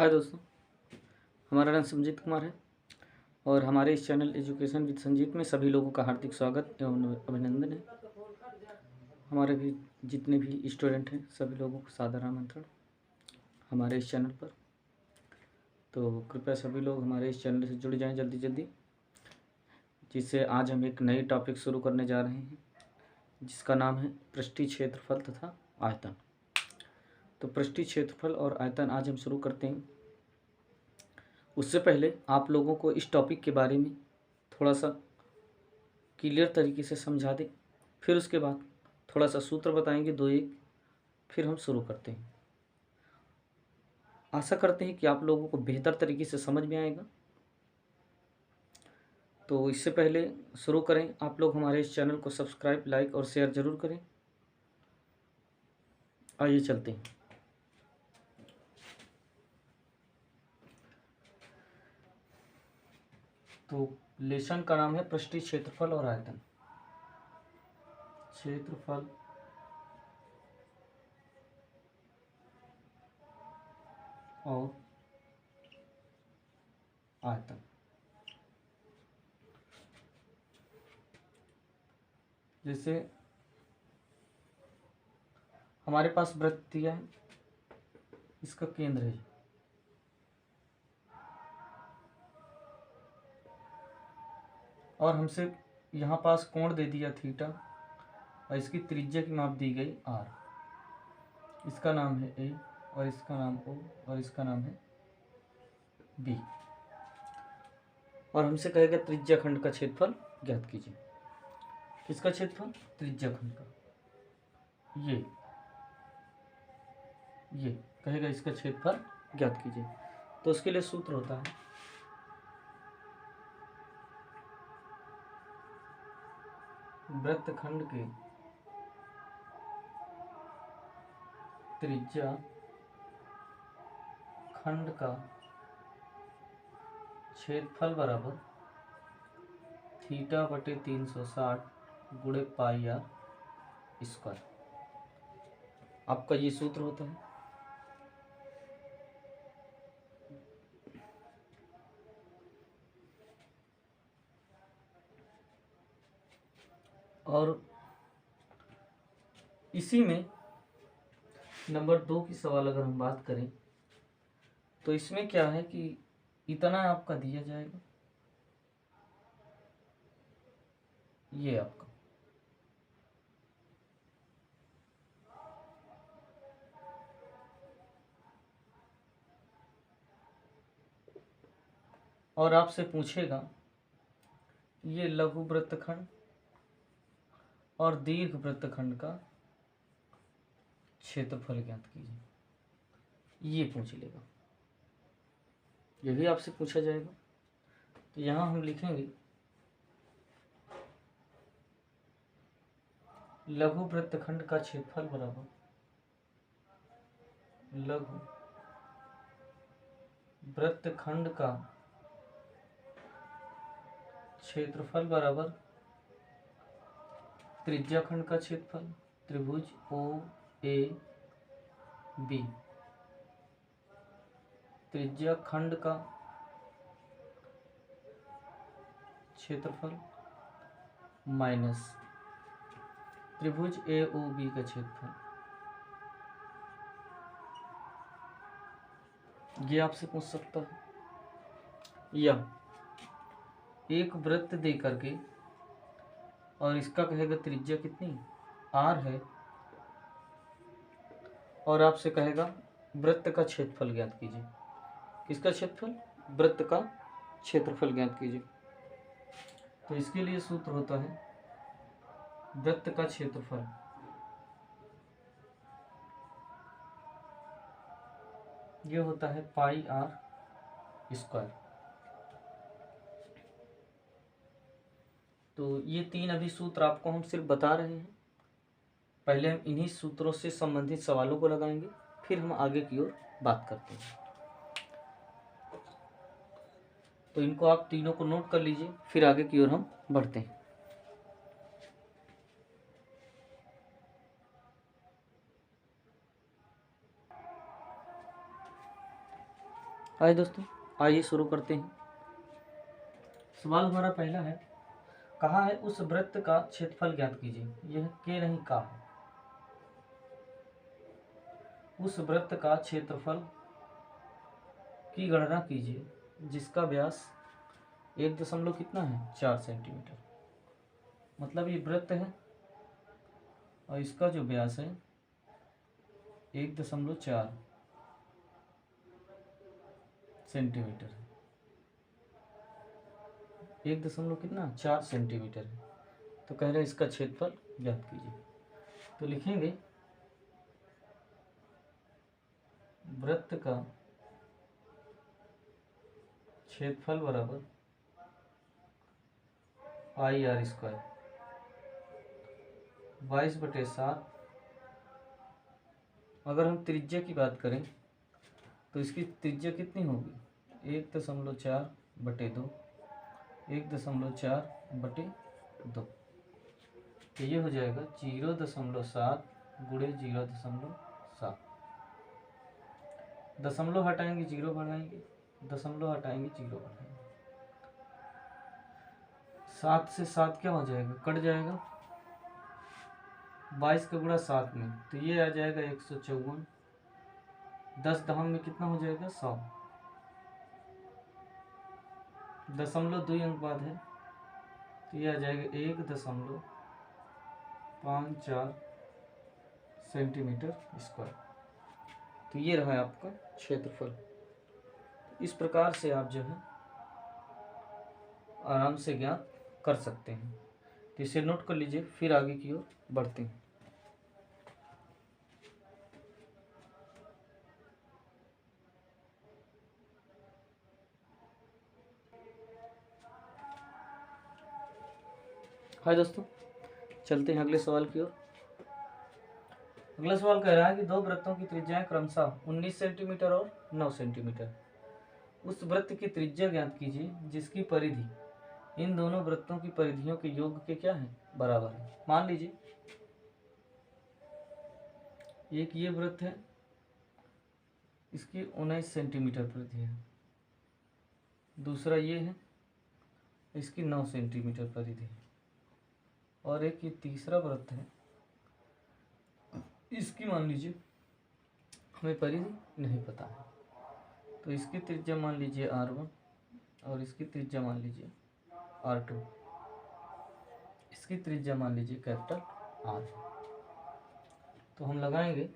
हाय दोस्तों, हमारा नाम संजीत कुमार है और हमारे इस चैनल एजुकेशन विद संजीत में सभी लोगों का हार्दिक स्वागत एवं अभिनंदन है। हमारे भी जितने भी स्टूडेंट हैं सभी लोगों को सादर आमंत्रण हमारे इस चैनल पर। तो कृपया सभी लोग हमारे इस चैनल से जुड़ जाएं जल्दी जल्दी, जिससे आज हम एक नई टॉपिक शुरू करने जा रहे हैं जिसका नाम है पृष्ठीय क्षेत्रफल तथा आयतन। तो पृष्ठीय क्षेत्रफल और आयतन आज हम शुरू करते हैं। उससे पहले आप लोगों को इस टॉपिक के बारे में थोड़ा सा क्लियर तरीके से समझा दें, फिर उसके बाद थोड़ा सा सूत्र बताएंगे दो एक, फिर हम शुरू करते हैं। आशा करते हैं कि आप लोगों को बेहतर तरीके से समझ में आएगा। तो इससे पहले शुरू करें, आप लोग हमारे इस चैनल को सब्सक्राइब, लाइक और शेयर ज़रूर करें। आइए चलते हैं। तो लेसन का नाम है पृष्ठीय क्षेत्रफल और आयतन। क्षेत्रफल और आयतन। जैसे हमारे पास वृत्त दिया है, इसका केंद्र है और हमसे यहाँ पास कोण दे दिया थीटा और इसकी त्रिज्या की माप दी गई आर। इसका नाम है ए और इसका नाम ओ और इसका नाम है बी। और हमसे कहेगा त्रिज्या खंड का क्षेत्रफल ज्ञात कीजिए। किसका क्षेत्रफल? त्रिज्या खंड का। ये कहेगा इसका क्षेत्रफल ज्ञात कीजिए। तो उसके लिए सूत्र होता है वृत्तखंड के त्रिज्या खंड का क्षेत्रफल बराबर थीटा बटे 360 गुणे पाई आर स्क्वायर। आपका ये सूत्र होता है। और इसी में नंबर 2 की सवाल अगर हम बात करें तो इसमें क्या है कि इतना आपका दिया जाएगा, ये आपका, और आपसे पूछेगा ये लघु वृत्तखंड और दीर्घ वृत्तखंड का क्षेत्रफल ज्ञात कीजिए, ये पूछ लेगा। ये भी आपसे पूछा जाएगा। तो यहां हम लिखेंगे लघु वृत्तखंड का क्षेत्रफल बराबर लघु वृत्तखंड का क्षेत्रफल बराबर त्रिज्या खंड का क्षेत्रफल त्रिभुज ओ ए बी। त्रिज्या खंड का क्षेत्रफल माइनस त्रिभुज ए ओ बी का क्षेत्रफल। ये आपसे पूछ सकता है। या एक वृत्त दे करके और इसका कहेगा त्रिज्या कितनी आर है और आपसे कहेगा वृत्त का क्षेत्रफल ज्ञात कीजिए। किसका क्षेत्रफल? वृत्त का क्षेत्रफल ज्ञात कीजिए। तो इसके लिए सूत्र होता है वृत्त का क्षेत्रफल ये होता है पाई आर स्क्वायर। तो ये 3 अभी सूत्र आपको हम सिर्फ बता रहे हैं। पहले हम इन्हीं सूत्रों से संबंधित सवालों को लगाएंगे, फिर हम आगे की ओर बात करते हैं। तो इनको आप तीनों को नोट कर लीजिए, फिर आगे की ओर हम बढ़ते हैं। हाय दोस्तों, आइए शुरू करते हैं। सवाल हमारा पहला है, कहा है उस वृत्त का क्षेत्रफल ज्ञात कीजिए। यह के नहीं का है। उस वृत्त का क्षेत्रफल की गणना कीजिए जिसका व्यास 1 दशमलव कितना है 4 सेंटीमीटर। मतलब ये वृत्त है और इसका जो व्यास है 1.4 सेंटीमीटर है। 1 दशमलव कितना 4 सेंटीमीटर है। तो कह रहे हैं इसका क्षेत्रफल ज्ञात कीजिए। तो लिखेंगे वृत्त का क्षेत्रफल बराबर पाई आर स्क्वायर 22/7। अगर हम त्रिज्या की बात करें तो इसकी त्रिज्या कितनी होगी 1.4/2 1.4/2। तो ये हो जाएगा 0.7 गुणे 0.7। दशमलव हटाएंगे 0 बढ़ाएंगे, दशमलव हटाएंगे 0 बढ़ाएंगे। 7 से 7 क्या हो जाएगा कट जाएगा 22 का गुणा 7 में, तो ये आ जाएगा 154। 10 दहम में कितना हो जाएगा 100। दशमलव 2 अंक बाद है तो ये आ जाएगा 1.54 सेंटीमीटर स्क्वायर। तो ये रहा है आपका क्षेत्रफल। इस प्रकार से आप जो है आराम से ज्ञात कर सकते हैं। तो इसे नोट कर लीजिए, फिर आगे की ओर बढ़ते हैं। हाय दोस्तों, चलते हैं अगले सवाल की ओर। अगला सवाल कह रहा है कि दो वृत्तों की त्रिज्याएं क्रमशः 19 सेंटीमीटर और 9 सेंटीमीटर। उस वृत्त की त्रिज्या ज्ञात कीजिए जिसकी परिधि इन दोनों वृत्तों की परिधियों के योग के क्या है बराबर है। मान लीजिए एक ये वृत्त है, इसकी 19 सेंटीमीटर परिधि है। दूसरा ये है, इसकी 9 सेंटीमीटर परिधि है। और एक ये तीसरा वृत्त है, इसकी मान लीजिए हमें परिधि नहीं पता है। तो इसकी त्रिज्या मान लीजिए r1 और इसकी त्रिज्या मान लीजिए r2। इसकी त्रिज्या मान लीजिए कैपिटल R। तो हम लगाएंगे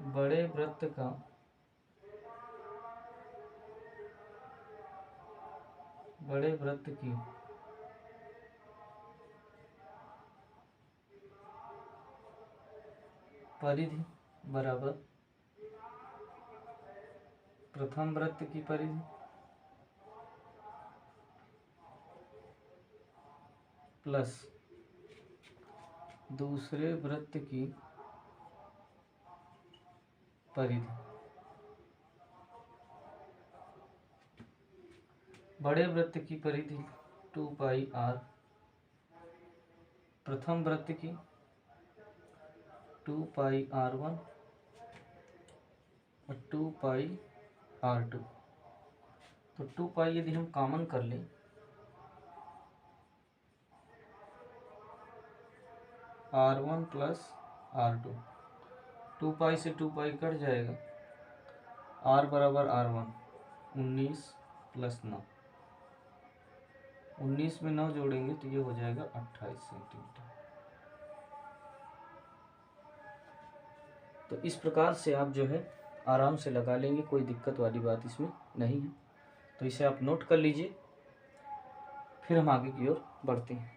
बड़े वृत्त का बड़े वृत्त की परिधि बराबर प्रथम वृत्त की परिधि प्लस दूसरे वृत्त की परिधि। बड़े वृत्त की परिधि 2 पाई r, प्रथम वृत्त की 2 पाई r1 और 2 पाई r2। तो 2 पाई यदि हम कॉमन कर लें r1 प्लस r2, 2 पाई से 2 पाई कट जाएगा। r बराबर r1 19 प्लस 9, 19 में 9 जोड़ेंगे तो ये हो जाएगा 28 सेंटीमीटर। तो इस प्रकार से आप जो है आराम से लगा लेंगे, कोई दिक्कत वाली बात इसमें नहीं है। तो इसे आप नोट कर लीजिए, फिर हम आगे की ओर बढ़ते हैं।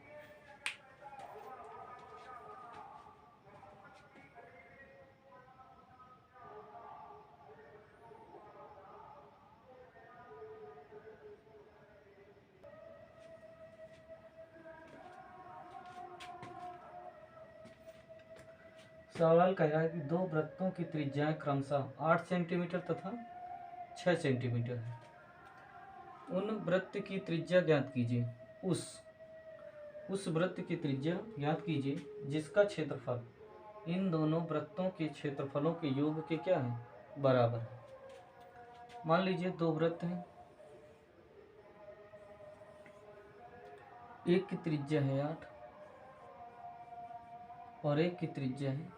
सवाल कह रहा है कि दो वृत्तों की त्रिज्याएं क्रमशः 8 सेंटीमीटर तथा 6 सेंटीमीटर है। उन वृत्त की त्रिज्या ज्ञात कीजिए उस उस वृत्त की त्रिज्या ज्ञात कीजिए जिसका क्षेत्रफल इन दोनों वृत्तों के क्षेत्रफलों के योग के क्या है, बराबर है। मान लीजिए दो वृत्त हैं, एक की त्रिज्या है 8 और एक की त्रिज्या है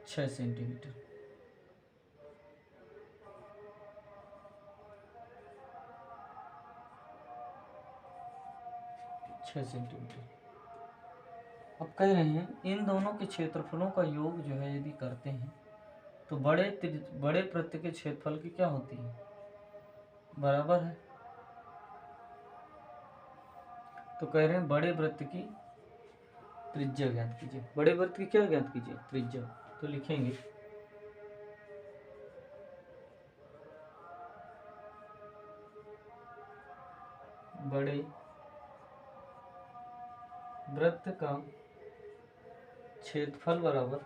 6 सेंटीमीटर। अब कह रहे हैं इन दोनों के क्षेत्रफलों का योग जो है यदि करते हैं तो बड़े वृत्त के क्षेत्रफल की क्या होती है, बराबर है। तो कह रहे हैं बड़े वृत्त की त्रिज्या ज्ञात कीजिए। बड़े वृत्त की क्या ज्ञात कीजिए, त्रिज्या। तो लिखेंगे बड़े वृत्त का क्षेत्रफल बराबर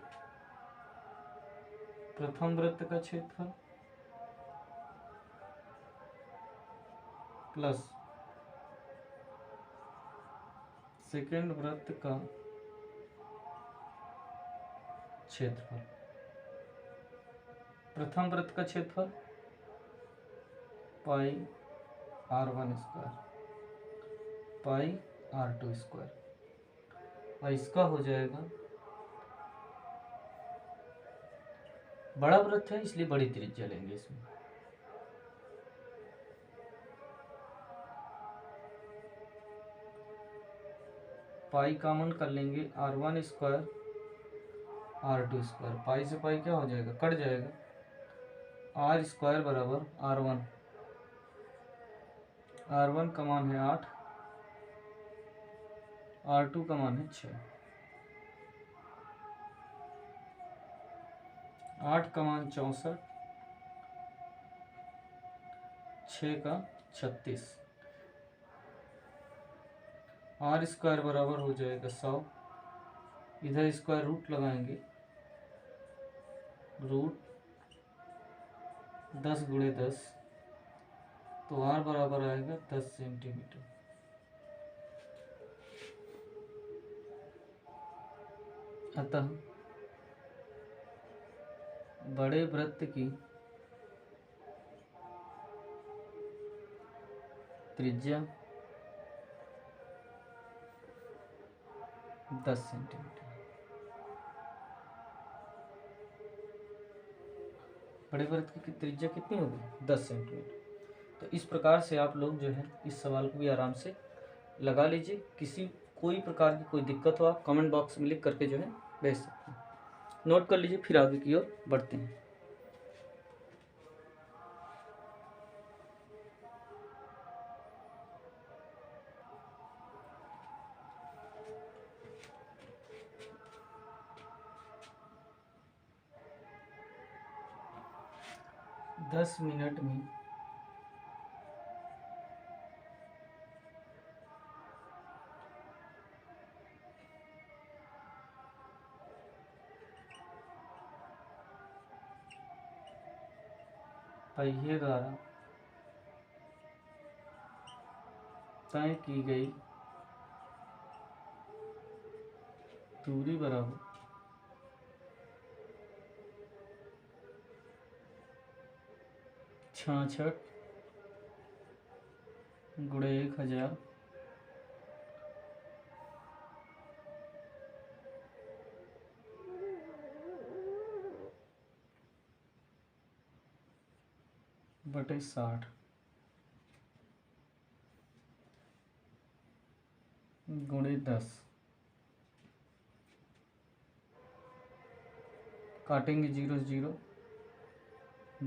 प्रथम वृत्त का क्षेत्रफल प्लस सेकेंड वृत्त का क्षेत्रफल। प्रथम वृत्त का क्षेत्रफल पाई r1 square pi r2 square और इसका हो जाएगा, बड़ा वृत्त है इसलिए बड़ी त्रिज्या लेंगे इसमें, पाई कॉमन कर लेंगे, r1 स्क्वायर r2 स्क्वायर, पाई से पाई क्या हो जाएगा, कट जाएगा, r स्क्वायर बराबर r1 का मान है 8, r2 का मान है 6। 8 का मान 64, 6 का 36, r स्क्वायर बराबर हो जाएगा 100। इधर स्क्वायर रूट लगाएंगे, रूट 10 गुणे 10, तो r बराबर आएगा 10 सेंटीमीटर। अतः बड़े वृत्त की त्रिज्या 10 सेंटीमीटर। बड़े वृत्त की त्रिज्या कितनी होगी, 10 सेंटीमीटर। तो इस प्रकार से आप लोग जो है इस सवाल को भी आराम से लगा लीजिए। कोई प्रकार की कोई दिक्कत हो आप कमेंट बॉक्स में लिख करके जो है भेज सकते हैं। नोट कर लीजिए, फिर आगे की ओर बढ़ते हैं। दस मिनट में पहिए द्वारा तय की गई दूरी बराबर 66 गुणे 1000 बटे 60 गुणे 10, काटेंगे 0 0,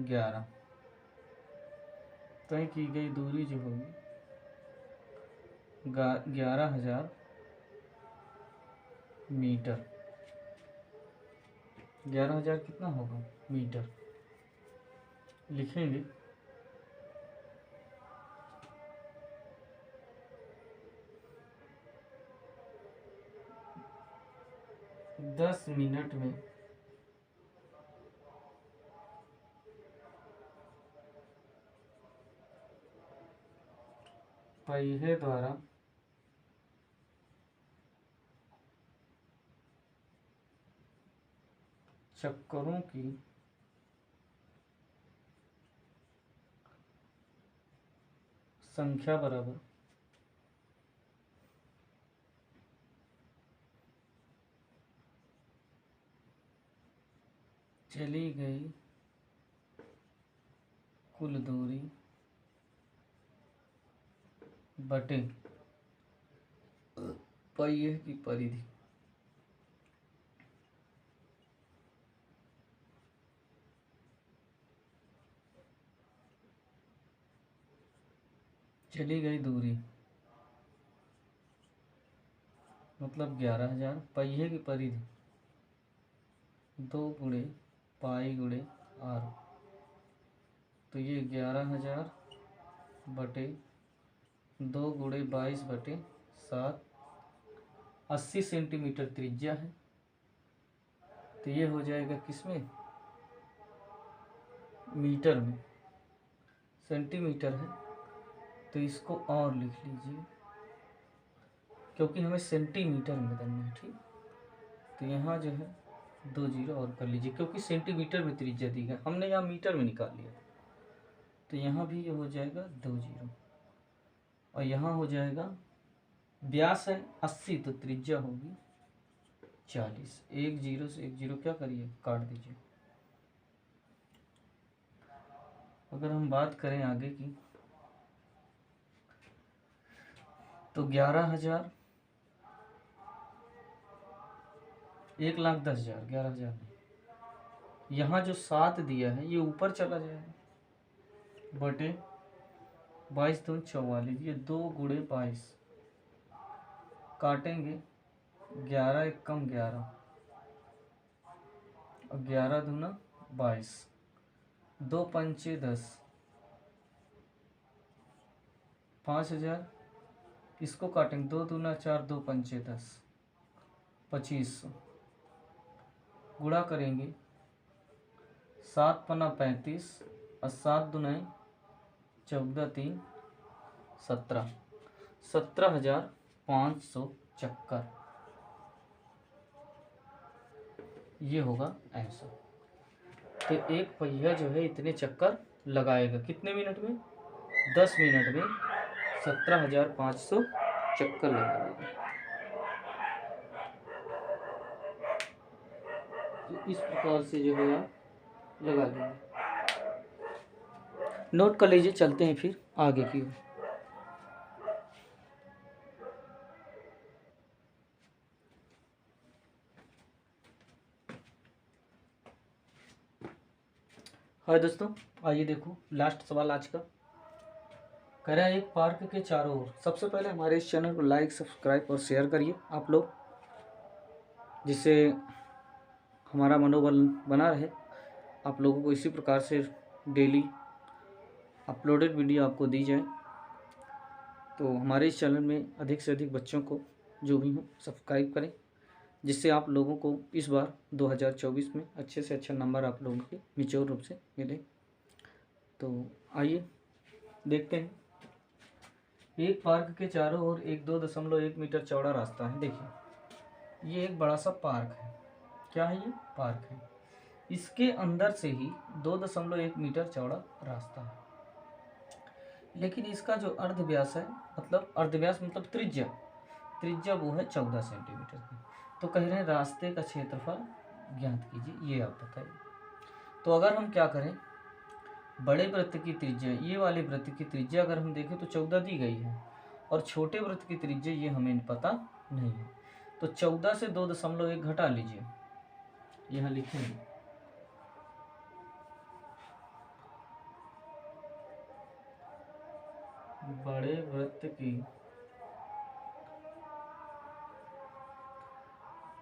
11। तय की गई दूरी जो होगी 11,000 मीटर। 11,000 कितना होगा, मीटर। लिखेंगे दस मिनट में पहिए द्वारा चक्करों की संख्या बराबर चली गई कुल दूरी बटे पहिए की परिधि। चली गई दूरी मतलब 11,000, पहिए की परिधि 2 गुणे पाई गुणे आर, तो ये 11,000 बटे 2 गुणे 22 बटे 7, 80 सेंटीमीटर त्रिज्या है। तो ये हो जाएगा किसमें, मीटर में, सेंटीमीटर है तो इसको और लिख लीजिए क्योंकि हमें सेंटीमीटर में बदलना है। ठीक, तो यहाँ जो है 2 जीरो और कर लीजिए क्योंकि सेंटीमीटर में त्रिज्या दी है, हमने यहाँ मीटर में निकाल लिया। तो यहाँ भी ये हो जाएगा 2 जीरो और यहाँ हो जाएगा, व्यास है 80 तो त्रिज्या होगी 40। 1 जीरो से 1 जीरो क्या करिए, काट दीजिए। अगर हम बात करें आगे की तो 11,000, 1,10,000, 11,000 नहीं, यहाँ जो 7 दिया है ये ऊपर चला जाएगा बटे 22 दूनी 44, ये 2 गुणे 22, काटेंगे 11 एक कम 11 और 11 दूना 22, 2 पंचे 10, 5,000, इसको काटेंगे 2 दूना 4, 2 पंचे 10, 2500, गुणा करेंगे 7 पन्ना 35 और 7 दुनाई 14, 3 17, 17,500 चक्कर। ये होगा ऐसा। तो एक पहिया जो है इतने चक्कर लगाएगा कितने मिनट में, 10 मिनट में 17,500 चक्कर लगाएगा। तो इस प्रकार से जो है आप लगा लेंगे, नोट कर लीजिए। चलते हैं फिर आगे की ओर। हाय दोस्तों, आइए देखो लास्ट सवाल आज का। कह रहा है एक पार्क के चारों ओर, सबसे पहले हमारे इस चैनल को लाइक सब्सक्राइब और शेयर करिए आप लोग, जिससे हमारा मनोबल बना रहे। आप लोगों को इसी प्रकार से डेली अपलोडेड वीडियो आपको दी जाए, तो हमारे इस चैनल में अधिक से अधिक बच्चों को जो भी हो सब्सक्राइब करें, जिससे आप लोगों को इस बार 2024 में अच्छे से अच्छा नंबर आप लोगों के निचोड़ रूप से मिले। तो आइए देखते हैं। एक पार्क के चारों ओर एक 2.1 मीटर चौड़ा रास्ता है। देखिए ये एक बड़ा सा पार्क है। क्या है ये, पार्क है। इसके अंदर से ही 2.1 मीटर चौड़ा रास्ता है, लेकिन इसका जो अर्धव्यास है, मतलब अर्धव्यास मतलब त्रिज्या वो है 14 सेंटीमीटर की। तो कह रहे हैं रास्ते का क्षेत्रफल ज्ञात कीजिए, ये आप बताइए। तो अगर हम क्या करें, बड़े वृत्त की त्रिज्या, ये वाले वृत्त की त्रिज्या अगर हम देखें तो 14 दी गई है, और छोटे वृत्त की त्रिज्या ये हमें पता नहीं है। तो 14 से 2.1 घटा लीजिए, यहाँ लिखेंगे बड़े वृत्त की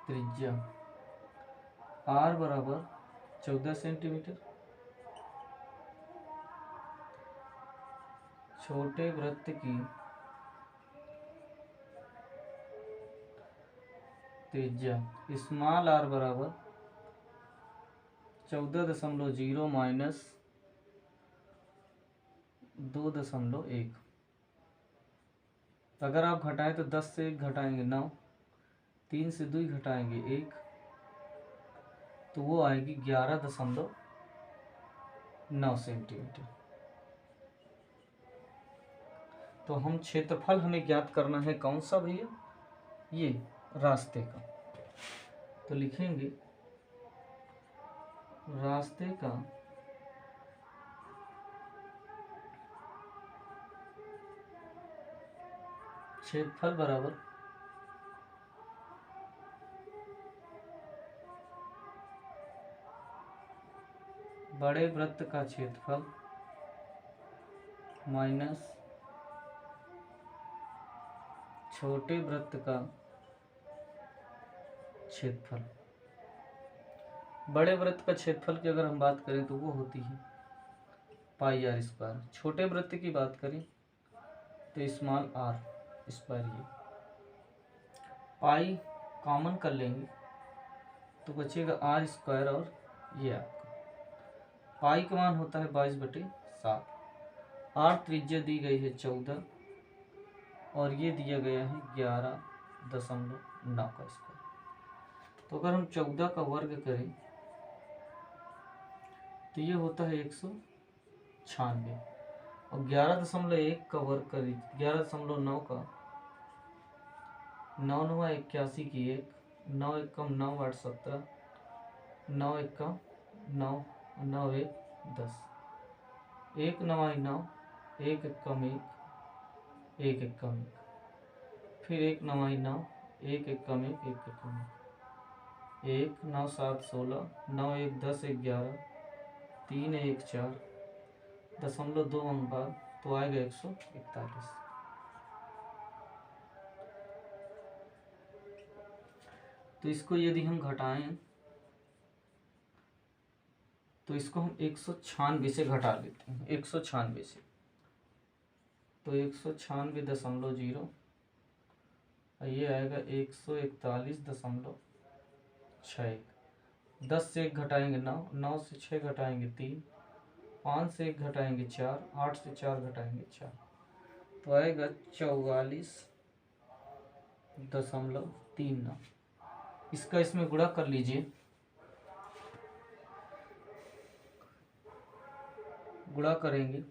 त्रिज्या r बराबर 14 सेंटीमीटर, छोटे वृत्त की त्रिज्या स्मॉल r बराबर 14.0 माइनस 2.1। अगर आप घटाएं तो 10 से 1 घटाएंगे 9, 3 से 2 घटाएंगे 1, तो वो आएगी 11.9 सेंटीमीटर। तो हम क्षेत्रफल हमें ज्ञात करना है कौन सा भैया, ये रास्ते का। तो लिखेंगे रास्ते का क्षेत्रफल बराबर बड़े वृत्त का क्षेत्रफल माइनस छोटे वृत्त का क्षेत्रफल। बड़े वृत्त का क्षेत्रफल की अगर हम बात करें तो वो होती है पाई आर स्क्वायर। छोटे वृत्त की बात करें तो स्मॉल आर स्क्वायर। ये पाई कॉमन कर लेंगे तो बचेगा आर स्क्वायर, और ये आपका पाई का मान होता है 22/7। आर त्रिज्या दी गई है 14 और ये दिया गया है 11.9 का स्क्वायर। तो अगर हम 14 का वर्ग करें तो ये होता है 196, और 11.1 का वर्ग करें 11.9 का 9 9 81 की 1, 9 1 कम 9 8 17, 9 1 कम 9 9 1 10, 1 9 9, 1 1 कम 1, 1 1 कम 1, फिर 1 9 9, 1 1 कम 1, 1 1 कम 1, 9 7 16, 9 1 10 11, 3 1 4, 0.2 अंक बाद तो आएगा 141। तो इसको यदि हम घटाएं तो इसको हम 196 से घटा लेते हैं, 196 से। तो 196.0, ये आएगा 141.61। 10 से 1 घटाएंगे 9, 9 से 6 घटाएंगे 3, 5 से 1 घटाएंगे 4, 8 से 4 घटाएंगे 4, तो आएगा 44.39। इसका इसमें गुणा कर लीजिए, गुणा करेंगे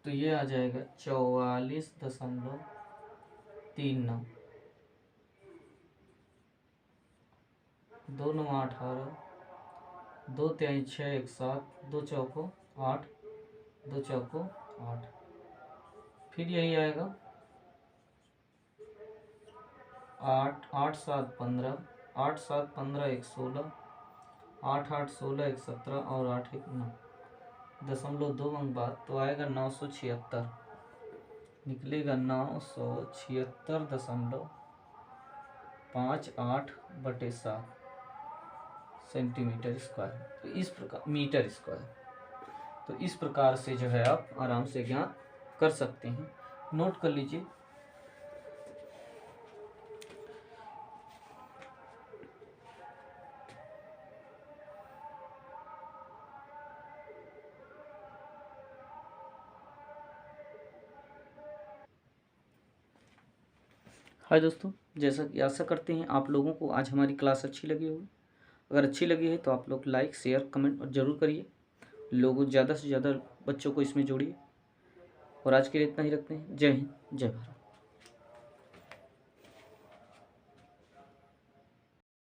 तो ये आ जाएगा 44.39। 2 9 18, 2 3 6 1 7, 2 चौको 8, 2 चौको 8, फिर यही आएगा 8 8 7 15, 8 7 15 1 16, 8 8 16 1 17 और 8 1 9, 0.2 अंक बाद तो आएगा 976, निकलेगा 976.58/7 सेंटीमीटर स्क्वायर। तो इस प्रकार मीटर स्क्वायर। तो इस प्रकार से जो है आप आराम से ज्ञात कर सकते हैं, नोट कर लीजिए। हाय दोस्तों, जैसा कि आशा करते हैं आप लोगों को आज हमारी क्लास अच्छी लगी होगी। अगर अच्छी लगी है तो आप लोग लाइक शेयर कमेंट और ज़रूर करिए, लोगों ज़्यादा से ज़्यादा बच्चों को इसमें जोड़िए। और आज के लिए इतना ही रखते हैं। जय हिंद, जय भारत।